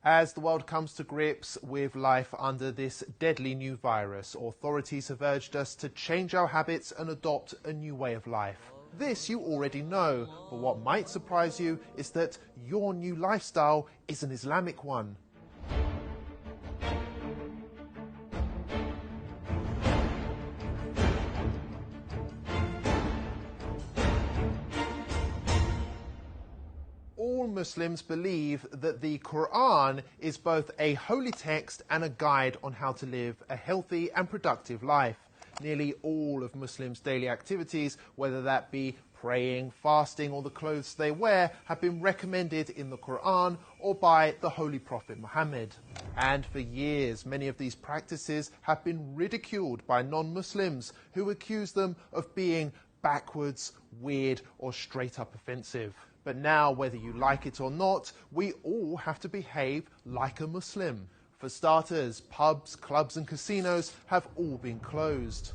As the world comes to grips with life under this deadly new virus, authorities have urged us to change our habits and adopt a new way of life. This you already know, but what might surprise you is that your new lifestyle is an Islamic one. All Muslims believe that the Quran is both a holy text and a guide on how to live a healthy and productive life. Nearly all of Muslims' daily activities, whether that be praying, fasting, or the clothes they wear, have been recommended in the Quran or by the Holy Prophet Muhammad. And for years, many of these practices have been ridiculed by non-Muslims who accuse them of being backwards, weird, or straight up offensive. But now, whether you like it or not, we all have to behave like a Muslim. For starters, pubs, clubs and casinos have all been closed.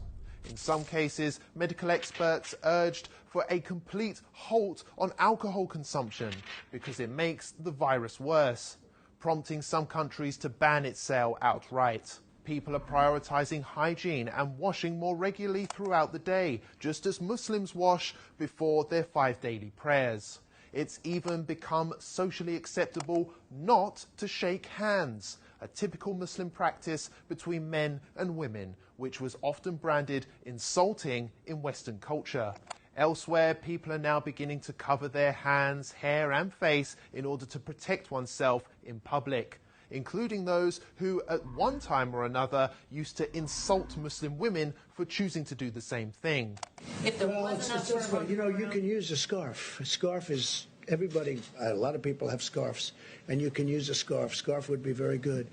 In some cases, medical experts urged for a complete halt on alcohol consumption because it makes the virus worse, prompting some countries to ban its sale outright. People are prioritizing hygiene and washing more regularly throughout the day, just as Muslims wash before their 5 daily prayers. It's even become socially acceptable not to shake hands, a typical Muslim practice between men and women, which was often branded insulting in Western culture. Elsewhere, people are now beginning to cover their hands, hair and face in order to protect oneself in public, including those who at one time or another used to insult Muslim women for choosing to do the same thing. You can use a scarf. A scarf is, a lot of people have scarves, and you can use a scarf. Scarf would be very good.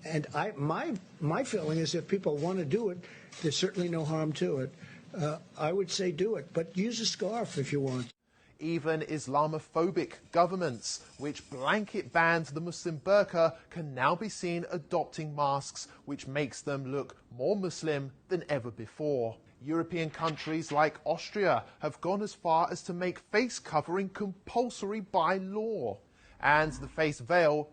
And my feeling is if people want to do it, there's certainly no harm to it. I would say do it, but use a scarf if you want. Even Islamophobic governments, which blanket banned the Muslim burqa, can now be seen adopting masks, which makes them look more Muslim than ever before. European countries like Austria have gone as far as to make face covering compulsory by law. And the face veil,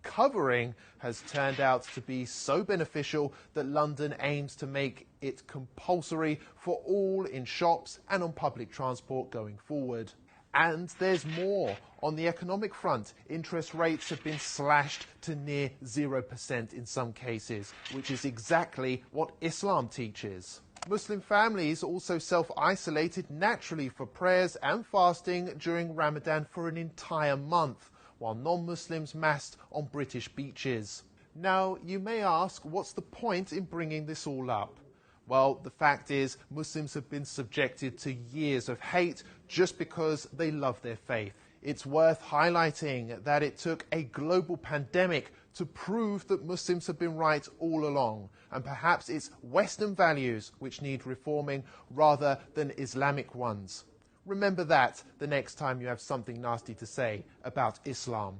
covering, has turned out to be so beneficial that London aims to make it compulsory for all in shops and on public transport going forward. And there's more. On the economic front, interest rates have been slashed to near 0% in some cases, which is exactly what Islam teaches. Muslim families also self-isolated naturally for prayers and fasting during Ramadan for an entire month, while non-Muslims massed on British beaches. Now, you may ask, what's the point in bringing this all up? Well, the fact is, Muslims have been subjected to years of hate just because they love their faith. It's worth highlighting that it took a global pandemic to prove that Muslims have been right all along, and perhaps it's Western values which need reforming rather than Islamic ones. Remember that the next time you have something nasty to say about Islam.